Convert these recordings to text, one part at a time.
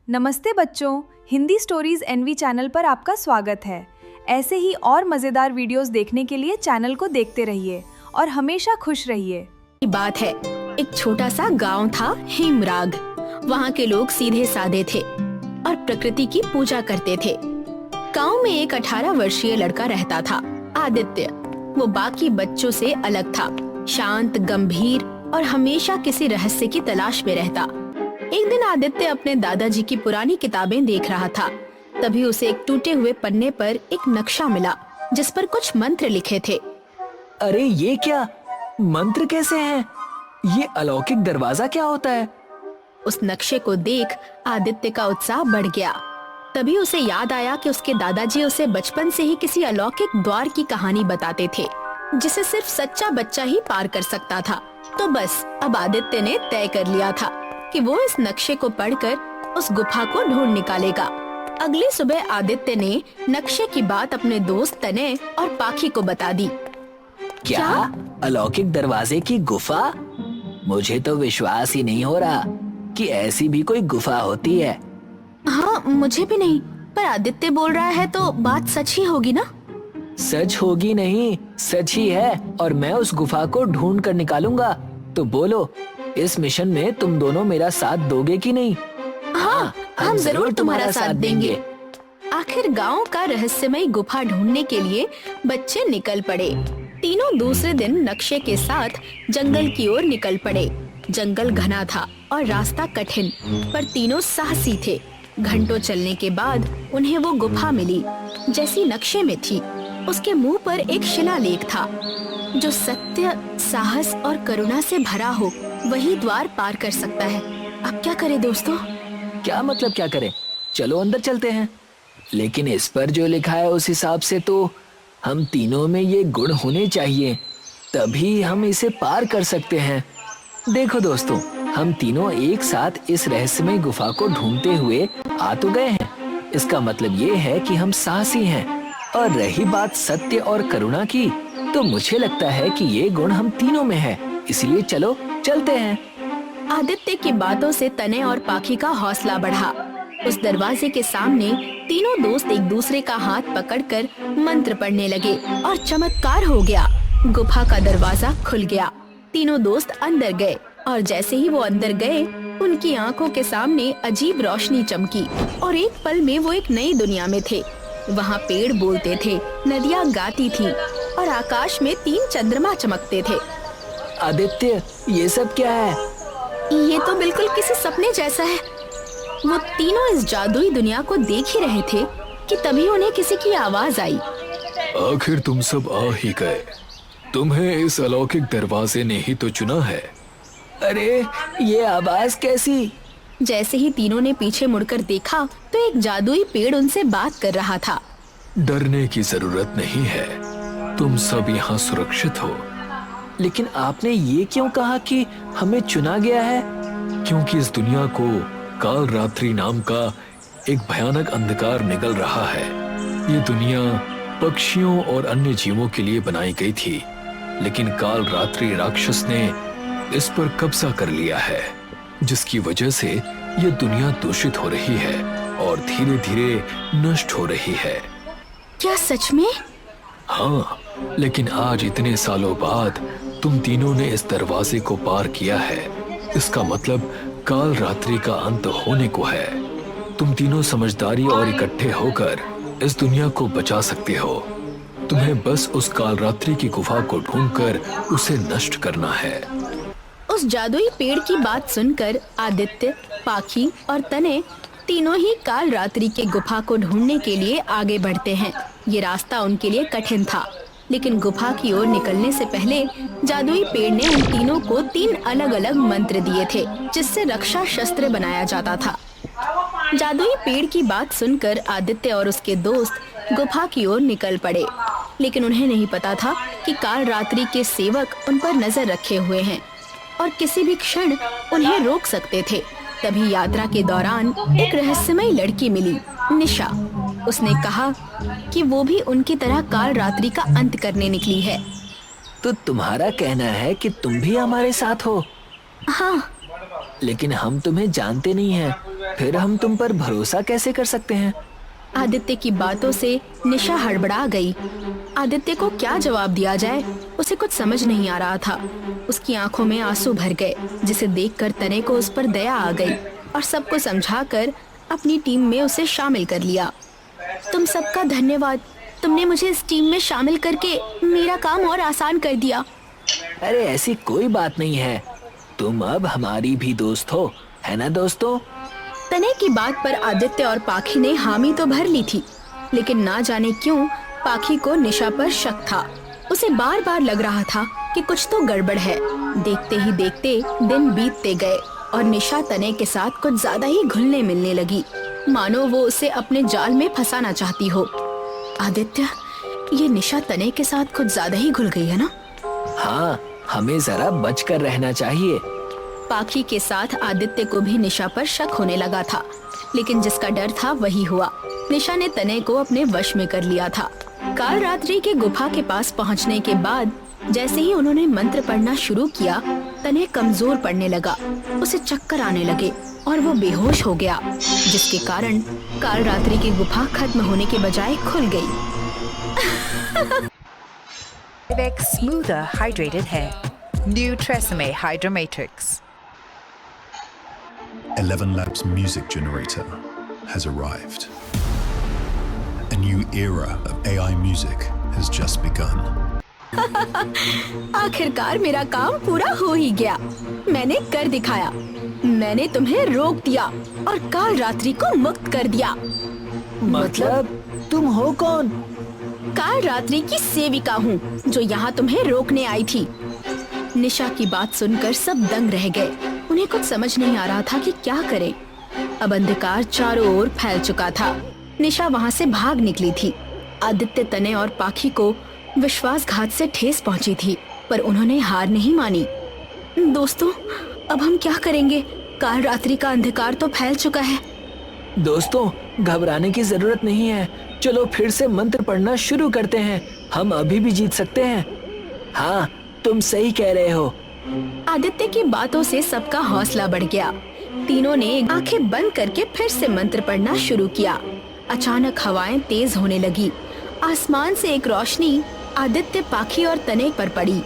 नमस्ते बच्चों, Hindi stories N V channel पर आपका स्वागत है। ऐसे ही और मजेदार वीडियोस देखने के लिए चैनल को देखते रहिए और हमेशा खुश रहिए। बात है, एक छोटा सा गांव था हेमराग। वहाँ के लोग सीधे साधे थे और प्रकृति की पूजा करते थे। गांव में एक 18 वर्षीय लड़का रहता था, आदित्य। वो बाकी बच्चों से अलग था, शांत, गंभीर और हमेशा किसी रहस्य की तलाश में रहता। एक दिन आदित्य अपने दादाजी की पुरानी किताबें देख रहा था। तभी उसे एक टूटे हुए पन्ने पर एक नक्शा मिला जिस पर कुछ मंत्र लिखे थे। अरे ये क्या मंत्र कैसे हैं? ये अलौकिक दरवाजा क्या होता है? उस नक्शे को देख आदित्य का उत्साह बढ़ गया। तभी उसे याद आया कि उसके दादाजी उसे बचपन से ही किसी अलौकिक द्वार की कहानी बताते थे जिसे सिर्फ सच्चा बच्चा ही पार कर सकता था। तो बस अब आदित्य ने तय कर लिया था कि वो इस नक्शे को पढ़कर उस गुफा को ढूंढ निकालेगा। अगली सुबह आदित्य ने नक्शे की बात अपने दोस्त तने और पाखी को बता दी। क्या अलौकिक दरवाजे की गुफा? मुझे तो विश्वास ही नहीं हो रहा कि ऐसी भी कोई गुफा होती है। हाँ, मुझे भी नहीं, पर आदित्य बोल रहा है तो बात सच ही होगी ना? सच होगी नहीं, सच ही है और मैं उस गुफा को ढूंढ कर निकालूंगा। तो बोलो, इस मिशन में तुम दोनों मेरा साथ दोगे कि नहीं? हाँ, हम जरूर तुम्हारा साथ देंगे। आखिर गांव का रहस्यमय गुफा ढूंढने के लिए बच्चे निकल पड़े। तीनों दूसरे दिन नक्शे के साथ जंगल की ओर निकल पड़े। जंगल घना था और रास्ता कठिन, पर तीनों साहसी थे। घंटों चलने के बाद उन्हें वो गुफा मिली जैसी नक्शे में थी। उसके मुंह पर एक शिलालेख था, जो सत्य, साहस और करुणा से भरा हो वही द्वार पार कर सकता है। अब क्या करें दोस्तों? क्या मतलब क्या करें? चलो अंदर चलते हैं। लेकिन इस पर जो लिखा है उस हिसाब से तो हम तीनों में ये गुण होने चाहिए, तभी हम इसे पार कर सकते हैं। देखो दोस्तों, हम तीनों एक साथ इस रहस्यमय गुफा को ढूंढते हुए आ तो गए हैं। इसका मतलब ये है कि हम साहसी हैं। और रही बात सत्य और करुणा की, तो मुझे लगता है कि ये गुण हम तीनों में है। इसलिए चलो चलते हैं। आदित्य की बातों से तने और पाखी का हौसला बढ़ा। उस दरवाजे के सामने तीनों दोस्त एक दूसरे का हाथ पकड़कर मंत्र पढ़ने लगे और चमत्कार हो गया। गुफा का दरवाजा खुल गया। तीनों दोस्त अंदर गए और जैसे ही वो अंदर गए, उनकी आंखों के सामने अजीब रोशनी चमकी और एक पल में वो एक नई दुनिया में थे। वहाँ पेड़ बोलते थे, नदियाँ गाती थी और आकाश में 3 चंद्रमा चमकते थे। आदित्य, ये सब क्या है? ये तो बिल्कुल किसी सपने जैसा है। वो तीनों इस जादुई दुनिया को देख ही रहे थे कि तभी उन्हें किसी की आवाज आई। आखिर तुम सब आ ही गए। तुम्हें इस अलौकिक दरवाजे ने ही तो चुना है। अरे ये आवाज कैसी? जैसे ही तीनों ने पीछे मुड़कर देखा तो एक जादुई पेड़ उनसे बात कर रहा था। डरने की जरूरत नहीं है, तुम सब यहाँ सुरक्षित हो। लेकिन आपने ये क्यों कहा कि हमें चुना गया है? क्योंकि इस दुनिया को काल रात्रि नाम का एक भयानक अंधकार निगल रहा है। ये दुनिया पक्षियों और अन्य जीवों के लिए बनाई गई थी, लेकिन काल रात्रि राक्षस ने इस पर कब्जा कर लिया है, जिसकी वजह से ये दुनिया दूषित हो रही है और धीरे धीरे नष्ट हो रही है। क्या सच में? हाँ, लेकिन आज इतने सालों बाद तुम तीनों ने इस दरवाजे को पार किया है। इसका मतलब काल रात्रि का अंत होने को है। तुम तीनों समझदारी और इकट्ठे होकर इस दुनिया को बचा सकते हो। तुम्हें बस उस काल रात्रि की गुफा को ढूंढकर उसे नष्ट करना है। उस जादुई पेड़ की बात सुनकर आदित्य, पाखी और तने तीनों ही काल रात्रि के गुफा को ढूंढने के लिए आगे बढ़ते हैं। ये रास्ता उनके लिए कठिन था, लेकिन गुफा की ओर निकलने से पहले जादुई पेड़ ने उन तीनों को 3 अलग अलग मंत्र दिए थे, जिससे रक्षा शस्त्र बनाया जाता था। जादुई पेड़ की बात सुनकर आदित्य और उसके दोस्त गुफा की ओर निकल पड़े, लेकिन उन्हें नहीं पता था कि काल रात्रि के सेवक उन पर नजर रखे हुए हैं और किसी भी क्षण उन्हें रोक सकते थे। तभी यात्रा के दौरान एक रहस्यमय लड़की मिली, निशा। उसने कहा कि वो भी उनकी तरह काल रात्रि का अंत करने निकली है। तो तुम्हारा कहना है कि तुम भी हमारे साथ हो? हाँ। लेकिन हम तुम्हें जानते नहीं हैं फिर हम तुम पर भरोसा कैसे कर सकते हैं? आदित्य की बातों से निशा हड़बड़ा गई। आदित्य को क्या जवाब दिया जाए, उसे कुछ समझ नहीं आ रहा था। उसकी आंखों में आंसू भर गए, जिसे देखकर तने को उस पर दया आ गई और सबको समझाकर अपनी टीम में उसे शामिल कर लिया। तुम सबका धन्यवाद, तुमने मुझे इस टीम में शामिल करके मेरा काम और आसान कर दिया। अरे ऐसी कोई बात नहीं है, तुम अब हमारी भी दोस्त हो, है ना दोस्तों? तने की बात पर आदित्य और पाखी ने हामी तो भर ली थी, लेकिन ना जाने क्यों पाखी को निशा पर शक था। उसे बार बार लग रहा था कि कुछ तो गड़बड़ है। देखते ही देखते दिन बीतते गए और निशा तने के साथ कुछ ज्यादा ही घुलने मिलने लगी, मानो वो उसे अपने जाल में फंसाना चाहती हो। आदित्य, ये निशा तने के साथ कुछ ज्यादा ही घुल गई है ना? हाँ, हमें जरा बचकर रहना चाहिए। पाखी के साथ आदित्य को भी निशा पर शक होने लगा था, लेकिन जिसका डर था वही हुआ। निशा ने तने को अपने वश में कर लिया था। काल रात्रि के गुफा के पास पहुंचने के बाद जैसे ही उन्होंने मंत्र पढ़ना शुरू किया, तने कमजोर पड़ने लगा। उसे चक्कर आने लगे और वो बेहोश हो गया, जिसके कारण काल रात्रि की गुफा खत्म होने के बजाय खुल गई। Livex smoother hydrated hair. New Tresemme Hydra Matrix. 11 Labs music generator has arrived. A new era of AI music has just begun. आखिरकार मेरा काम पूरा हो ही गया। मैंने कर दिखाया। मैंने तुम्हें रोक दिया और काल रात्रि को मुक्त कर दिया। मतलब तुम हो कौन? काल रात्रि की सेविका हूँ, जो यहाँ तुम्हें रोकने आई थी। निशा की बात सुनकर सब दंग रह गए। उन्हें कुछ समझ नहीं आ रहा था कि क्या करें। अब अंधकार चारों ओर फैल चुका था। निशा वहाँ से भाग निकली थी। आदित्य, तने और पाखी को विश्वासघात से ठेस पहुँची थी, पर उन्होंने हार नहीं मानी। दोस्तों, अब हम क्या करेंगे? काल रात्रि का अंधकार तो फैल चुका है। दोस्तों, घबराने की जरूरत नहीं है। चलो फिर से मंत्र पढ़ना शुरू करते हैं। हम अभी भी जीत सकते हैं। हाँ, तुम सही कह रहे हो। आदित्य की बातों से सबका हौसला बढ़ गया। तीनों ने आंखें बंद करके फिर से मंत्र पढ़ना शुरू किया। अचानक हवाएं तेज होने लगी। आसमान से एक रोशनी आदित्य, पाखी और तने पर पड़ी।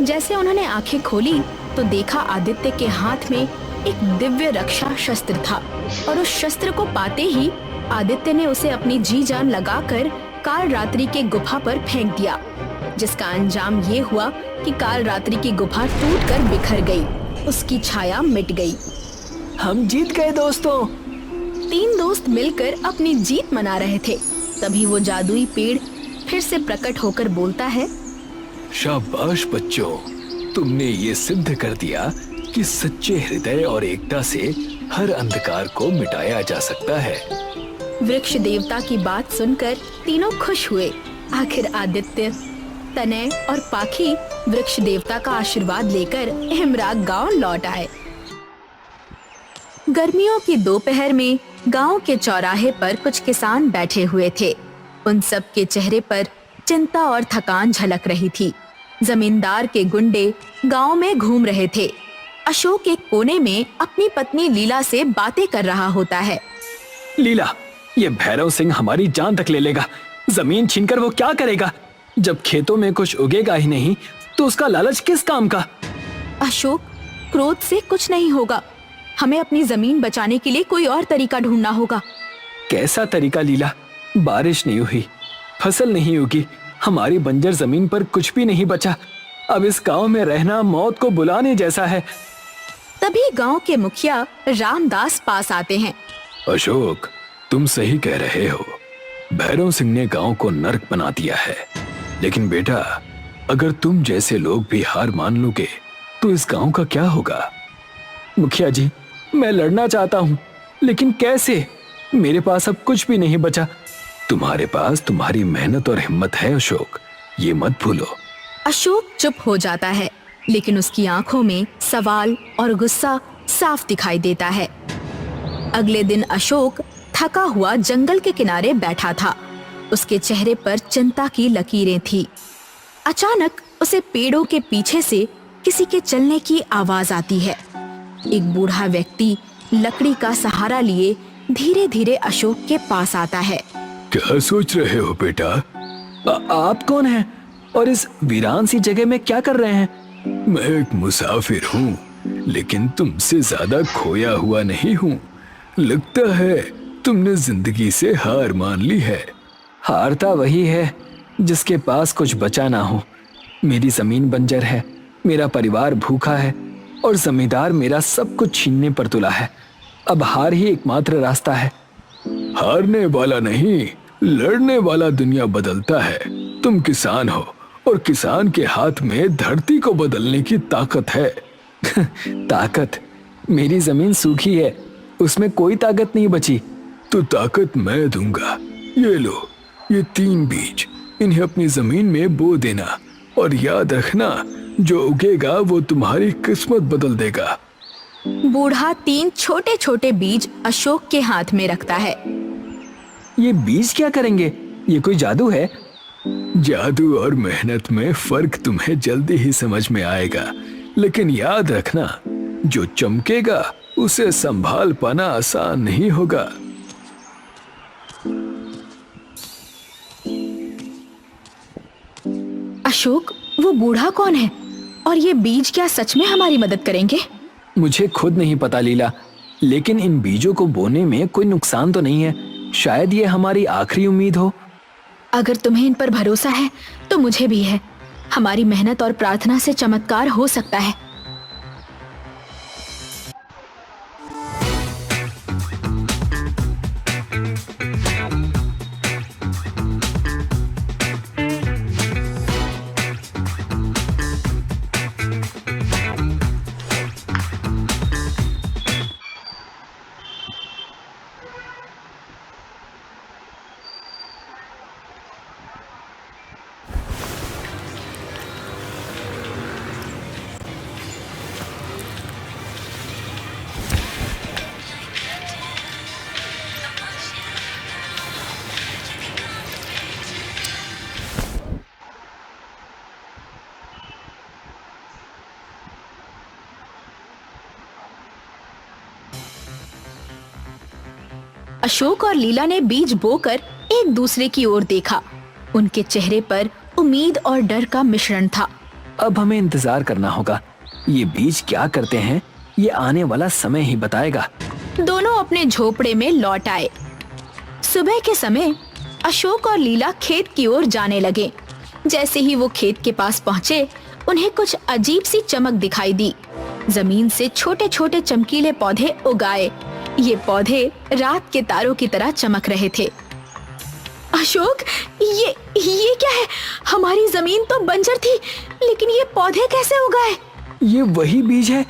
जैसे उन्होंने आंखें खोली तो देखा आदित्य के हाथ में एक दिव्य रक्षा शस्त्र था, और उस शस्त्र को पाते ही आदित्य ने उसे अपनी जी जान लगाकर काल रात्रि के गुफा पर फेंक दिया, जिसका अंजाम ये हुआ कि काल रात्रि की गुफा टूटकर बिखर गई। उसकी छाया मिट गई। हम जीत गए दोस्तों। तीन दोस्त मिलकर अपनी जीत मना रहे थे। तभी वो जादुई पेड़ फिर से प्रकट होकर बोलता है, शाबाश बच्चों, तुमने ये सिद्ध कर दिया कि सच्चे हृदय और एकता से हर अंधकार को मिटाया जा सकता है। वृक्ष देवता की बात सुनकर तीनों खुश हुए। आखिर आदित्य, तने और पाखी वृक्ष देवता का आशीर्वाद लेकर हिमराग गांव लौट आए। गर्मियों की दोपहर में गांव के चौराहे पर कुछ किसान बैठे हुए थे। उन सब के चेहरे पर चिंता और थकान झलक रही थी। जमींदार के गुंडे गांव में घूम रहे थे। अशोक एक कोने में अपनी पत्नी लीला से बातें कर रहा होता है। लीला, ये भैरव सिंह हमारी जान तक ले लेगा। जमीन छीनकर वो क्या करेगा? जब खेतों में कुछ उगेगा ही नहीं तो उसका लालच किस काम का? अशोक, क्रोध से कुछ नहीं होगा। हमें अपनी जमीन बचाने के लिए कोई और तरीका ढूंढना होगा। कैसा तरीका लीला? बारिश नहीं हुई, फसल नहीं उगी, हमारी बंजर जमीन पर कुछ भी नहीं बचा। अब इस गांव में रहना मौत को बुलाने जैसा है। तभी गांव के मुखिया रामदास पास आते हैं। अशोक, तुम सही कह रहे हो। भैरव सिंह ने गांव को नर्क बना दिया है। लेकिन बेटा, अगर तुम जैसे लोग भी हार मान लोगे तो इस गांव का क्या होगा? मुखिया जी, मैं लड़ना चाहता हूँ, लेकिन कैसे? मेरे पास अब कुछ भी नहीं बचा। तुम्हारे पास तुम्हारी मेहनत और हिम्मत है अशोक, ये मत भूलो। अशोक चुप हो जाता है, लेकिन उसकी आंखों में सवाल और गुस्सा साफ दिखाई देता है। अगले दिन अशोक थका हुआ जंगल के किनारे बैठा था। उसके चेहरे पर चिंता की लकीरें थी। अचानक उसे पेड़ों के पीछे से किसी के चलने की आवाज आती है। एक बूढ़ा व्यक्ति लकड़ी का सहारा लिए धीरे धीरे अशोक के पास आता है। क्या सोच रहे हो बेटा? आप कौन हैं और इस वीरान सी जगह में क्या कर रहे हैं? मैं एक मुसाफिर हूँ, लेकिन तुमसे ज्यादा खोया हुआ नहीं हूँ। लगता है तुमने जिंदगी से हार मान ली है। हारता वही है जिसके पास कुछ बचा ना हो। मेरी जमीन बंजर है, मेरा परिवार भूखा है और जमींदार मेरा सब कुछ छीनने पर तुला है। अब हार ही एकमात्र रास्ता है। हारने वाला नहीं, लड़ने वाला दुनिया बदलता है। तुम किसान हो और किसान के हाथ में धरती को बदलने की ताकत है। ताकत? मेरी जमीन सूखी है, उसमें कोई ताकत नहीं बची। तो ताकत मैं दूंगा। ये लो, ये 3 बीज, इन्हें अपनी जमीन में बो देना और याद रखना, जो उगेगा वो तुम्हारी किस्मत बदल देगा। बूढ़ा 3 छोटे छोटे बीज अशोक के हाथ में रखता है। ये बीज क्या करेंगे? ये कोई जादू है? जादू और मेहनत में फर्क तुम्हें जल्दी ही समझ में आएगा, लेकिन याद रखना, जो चमकेगा उसे संभाल पाना आसान नहीं होगा। अशोक, वो बूढ़ा कौन है और ये बीज क्या सच में हमारी मदद करेंगे? मुझे खुद नहीं पता लीला, लेकिन इन बीजों को बोने में कोई नुकसान तो नहीं है। शायद ये हमारी आखिरी उम्मीद हो। अगर तुम्हें इन पर भरोसा है तो मुझे भी है। हमारी मेहनत और प्रार्थना से चमत्कार हो सकता है। अशोक और लीला ने बीज बोकर एक दूसरे की ओर देखा। उनके चेहरे पर उम्मीद और डर का मिश्रण था। अब हमें इंतजार करना होगा। ये बीज क्या करते हैं, ये आने वाला समय ही बताएगा। दोनों अपने झोपड़े में लौट आए। सुबह के समय अशोक और लीला खेत की ओर जाने लगे। जैसे ही वो खेत के पास पहुँचे, उन्हें कुछ अजीब सी चमक दिखाई दी। जमीन से छोटे छोटे चमकीले पौधे उगाए। ये पौधे रात के तारों की तरह चमक रहे थे। अशोक, ये क्या है? हमारी जमीन तो बंजर थी, लेकिन ये पौधे कैसे उगाए? ये वही बीज है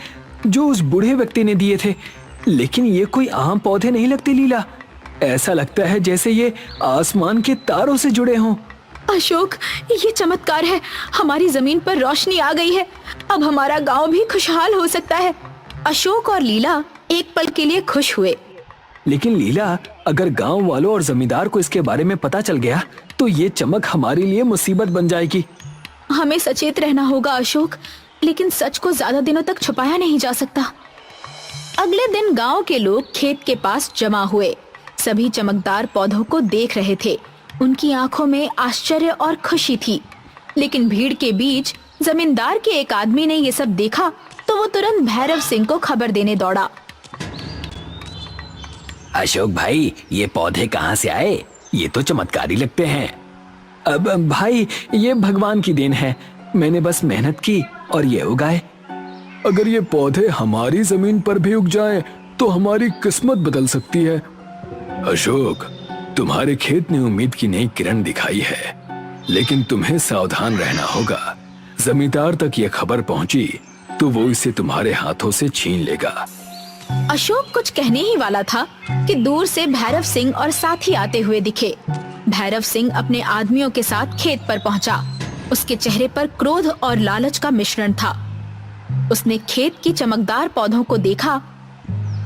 जो उस बूढ़े व्यक्ति ने दिए थे, लेकिन ये कोई आम पौधे नहीं लगते लीला। ऐसा लगता है जैसे ये आसमान के तारों से जुड़े हों। अशोक, ये चमत्कार है। हमारी जमीन पर रोशनी आ गई है। अब हमारा गांव भी खुशहाल हो सकता है। अशोक और लीला एक पल के लिए खुश हुए। लेकिन लीला, अगर गांव वालों और जमींदार को इसके बारे में पता चल गया तो ये चमक हमारे लिए मुसीबत बन जाएगी। हमें सचेत रहना होगा अशोक, लेकिन सच को ज्यादा दिनों तक छुपाया नहीं जा सकता। अगले दिन गांव के लोग खेत के पास जमा हुए। सभी चमकदार पौधों को देख रहे थे। उनकी आंखों में आश्चर्य और खुशी थी। लेकिन भीड़ के बीच जमींदार के एक आदमी ने ये सब देखा तो वो तुरंत भैरव सिंह को खबर देने दौड़ा। अशोक भाई, ये पौधे कहाँ से आए? ये तो चमत्कारी लगते हैं। अब भाई, ये भगवान की देन है। मैंने बस मेहनत की और ये उगाए। अगर ये पौधे हमारी जमीन पर भी उग जाएं, तो हमारी किस्मत बदल सकती है। अशोक, तुम्हारे खेत ने उम्मीद की नई किरण दिखाई है, लेकिन तुम्हें सावधान रहना होगा। जमींदार तक ये खबर पहुंची तो वो इसे तुम्हारे हाथों से छीन लेगा। अशोक कुछ कहने ही वाला था कि दूर से भैरव सिंह और साथी आते हुए दिखे। भैरव सिंह अपने आदमियों के साथ खेत पर पहुंचा। उसके चेहरे पर क्रोध और लालच का मिश्रण था। उसने खेत की चमकदार पौधों को देखा।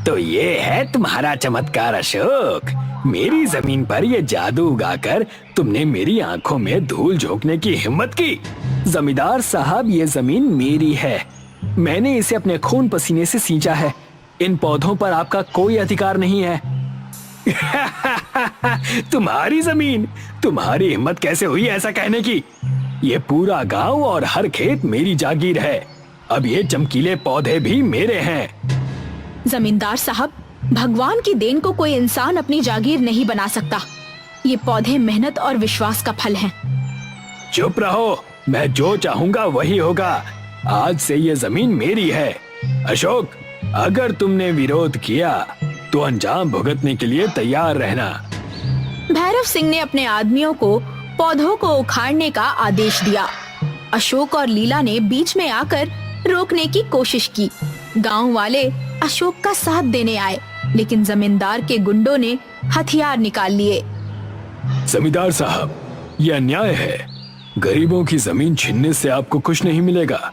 तो ये है तुम्हारा चमत्कार अशोक। मेरी जमीन पर ये जादू उगाकर तुमने मेरी आंखों में धूल झोंकने की हिम्मत की। जमींदार साहब, ये जमीन मेरी है। मैंने इसे अपने खून पसीने से सींचा है। इन पौधों पर आपका कोई अधिकार नहीं है। तुम्हारी जमीन, तुम्हारी हिम्मत कैसे हुई ऐसा कहने की? ये पूरा गांव और हर खेत मेरी जागीर है। अब ये चमकीले पौधे भी मेरे हैं। जमींदार साहब, भगवान की देन को कोई इंसान अपनी जागीर नहीं बना सकता। ये पौधे मेहनत और विश्वास का फल हैं। चुप रहो, मैं जो चाहूंगा वही होगा। आज से ये जमीन मेरी है। अशोक, अगर तुमने विरोध किया तो अंजाम भुगतने के लिए तैयार रहना। भैरव सिंह ने अपने आदमियों को पौधों को उखाड़ने का आदेश दिया। अशोक और लीला ने बीच में आकर रोकने की कोशिश की। गांव वाले अशोक का साथ देने आए, लेकिन जमींदार के गुंडों ने हथियार निकाल लिए। जमींदार साहब, ये अन्याय है। गरीबों की जमीन छीनने से आपको कुछ नहीं मिलेगा,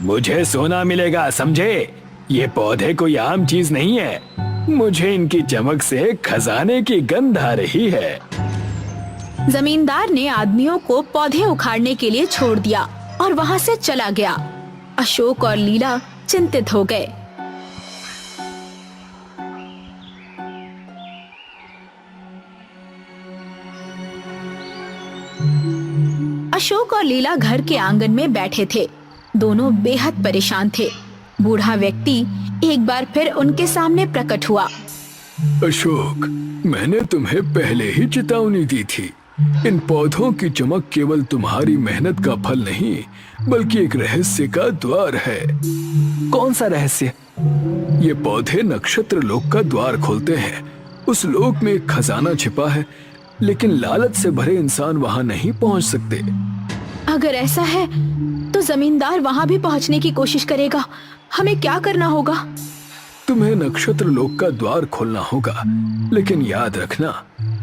मुझे सोना मिलेगा, समझे? ये पौधे कोई आम चीज नहीं है। मुझे इनकी चमक से खजाने की गंध आ रही है। जमींदार ने आदमियों को पौधे उखाड़ने के लिए छोड़ दिया और वहां से चला गया। अशोक और लीला चिंतित हो गए। अशोक और लीला घर के आंगन में बैठे थे। दोनों बेहद परेशान थे। बूढ़ा व्यक्ति एक बार फिर उनके सामने प्रकट हुआ। अशोक, मैंने तुम्हें पहले ही चेतावनी दी थी। इन पौधों की चमक केवल तुम्हारी मेहनत का फल नहीं, बल्कि एक रहस्य का द्वार है। कौन सा रहस्य? ये पौधे नक्षत्र लोक का द्वार खोलते हैं। उस लोक में एक खजाना छिपा है, लेकिन लालच से भरे इंसान वहां नहीं पहुंच सकते। अगर ऐसा है तो जमींदार वहां भी पहुंचने की कोशिश करेगा। हमें क्या करना होगा? तुम्हें नक्षत्र लोक का द्वार खोलना होगा, लेकिन याद रखना,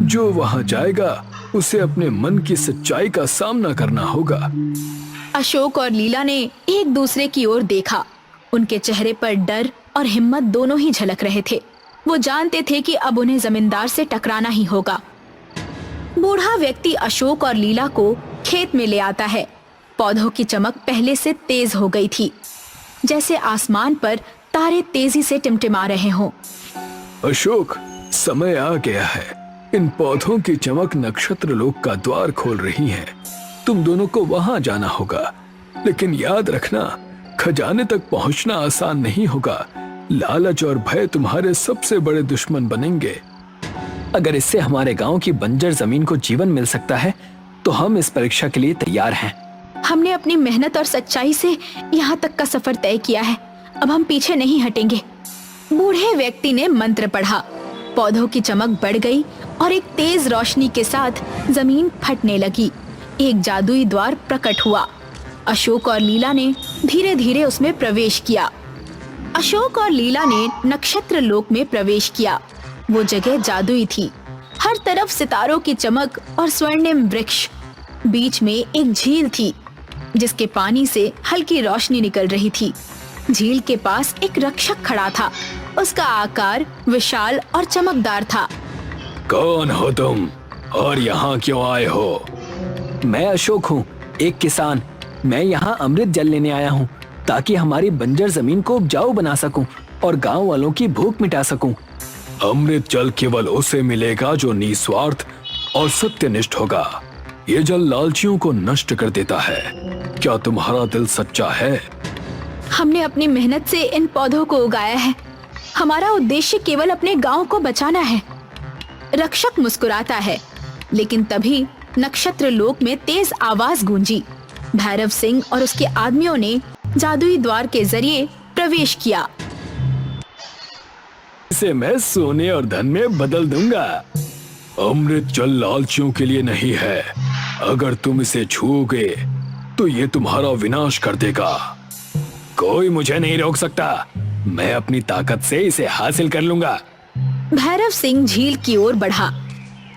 जो वहां जाएगा उसे अपने मन की सच्चाई का सामना करना होगा। अशोक और लीला ने एक दूसरे की ओर देखा। उनके चेहरे पर डर और हिम्मत दोनों ही झलक रहे थे। वो जानते थे कि अब उन्हें जमींदार से टकराना ही होगा। बूढ़ा व्यक्ति अशोक और लीला को खेत में ले आता है। पौधों की चमक पहले से तेज हो गई थी, जैसे आसमान पर तारे तेजी से टिमटिमा रहे हों। अशोक, समय आ गया है। इन पौधों की चमक नक्षत्र लोक का द्वार खोल रही है। तुम दोनों को वहां जाना होगा, लेकिन याद रखना, खजाने तक पहुंचना आसान नहीं होगा। लालच और भय तुम्हारे सबसे बड़े दुश्मन बनेंगे। अगर इससे हमारे गांव की बंजर जमीन को जीवन मिल सकता है, तो हम इस परीक्षा के लिए तैयार हैं। हमने अपनी मेहनत और सच्चाई से यहाँ तक का सफर तय किया है। अब हम पीछे नहीं हटेंगे। बूढ़े व्यक्ति ने मंत्र पढ़ा। पौधों की चमक बढ़ गई और एक तेज रोशनी के साथ जमीन फटने लगी। एक जादुई द्वार प्रकट हुआ। अशोक और लीला ने धीरे धीरे उसमें प्रवेश किया। अशोक और लीला ने नक्षत्र लोक में प्रवेश किया। वो जगह जादुई थी। हर तरफ सितारों की चमक और स्वर्णिम वृक्ष। बीच में एक झील थी, जिसके पानी से हल्की रोशनी निकल रही थी। झील के पास एक रक्षक खड़ा था। उसका आकार विशाल और चमकदार था। कौन हो तुम और यहाँ क्यों आए हो? मैं अशोक हूँ, एक किसान। मैं यहाँ अमृत जल लेने आया हूँ, ताकि हमारी बंजर जमीन को उपजाऊ बना सकूं और गांव वालों की भूख मिटा सकूं। अमृत जल केवल उसे मिलेगा जो निस्वार्थ और सत्यनिष्ठ होगा। ये जल लालचियों को नष्ट कर देता है। क्या तुम्हारा दिल सच्चा है? हमने अपनी मेहनत से इन पौधों को उगाया है। हमारा उद्देश्य केवल अपने गांव को बचाना है। रक्षक मुस्कुराता है, लेकिन तभी नक्षत्र लोक में तेज आवाज गूंजी। भैरव सिंह और उसके आदमियों ने जादुई द्वार के जरिए प्रवेश किया। इसे मैं सोने और धन में बदल दूंगा। अमृत जल लालचियों के लिए नहीं है। अगर तुम इसे छूओगे तो ये तुम्हारा विनाश कर देगा। कोई मुझे नहीं रोक सकता। मैं अपनी ताकत से इसे हासिल कर लूंगा। भैरव सिंह झील की ओर बढ़ा।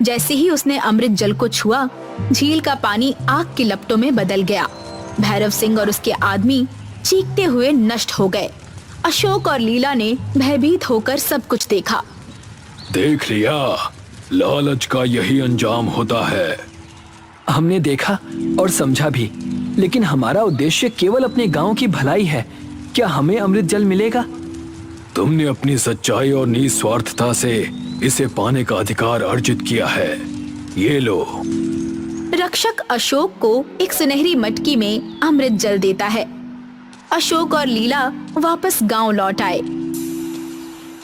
जैसे ही उसने अमृत जल को छुआ, झील का पानी आग की लपटों में बदल गया। भैरव सिंह और उसके आदमी चीखते हुए नष्ट हो गए। अशोक और लीला ने भयभीत होकर सब कुछ देखा। देख लिया, लालच का यही अंजाम होता है। हमने देखा और समझा भी, लेकिन हमारा उद्देश्य केवल अपने गांव की भलाई है। क्या हमें अमृत जल मिलेगा? तुमने अपनी सच्चाई और निस्वार्थता से इसे पाने का अधिकार अर्जित किया है। ये लो। रक्षक अशोक को एक सुनहरी मटकी में अमृत जल देता है। अशोक और लीला वापस गांव लौट आए।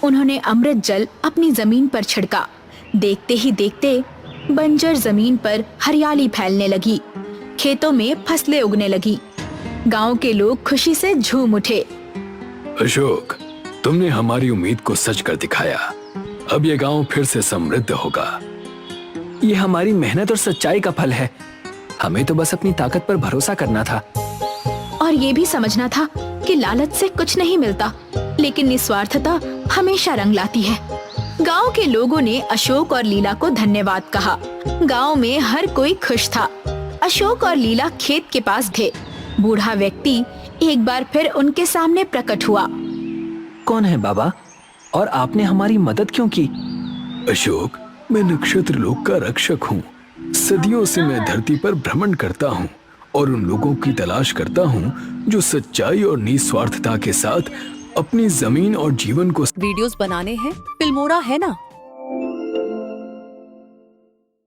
उन्होंने अमृत जल अपनी जमीन पर छिड़का। देखते ही देखते बंजर जमीन पर हरियाली फैलने लगी। खेतों में फसलें उगने लगी। गांव के लोग खुशी से झूम उठे। अशोक, तुमने हमारी उम्मीद को सच कर दिखाया। अब ये गांव फिर से समृद्ध होगा। ये हमारी मेहनत और सच्चाई का फल है। हमें तो बस अपनी ताकत पर भरोसा करना था और ये भी समझना था कि लालच से कुछ नहीं मिलता, लेकिन निस्वार्थता हमेशा रंग लाती है। गांव के लोगों ने अशोक और लीला को धन्यवाद कहा। गांव में हर कोई खुश था। अशोक और लीला खेत के पास थे। बूढ़ा व्यक्ति एक बार फिर उनके सामने प्रकट हुआ। कौन है बाबा, और आपने हमारी मदद क्यों की? अशोक, मैं नक्षत्र लोक का रक्षक हूँ। सदियों से मैं धरती पर भ्रमण करता हूँ और उन लोगों की तलाश करता हूँ जो सच्चाई और निस्वार्थता के साथ अपनी जमीन और जीवन को वीडियोस बनाने हैं, फिल्मोरा है ना।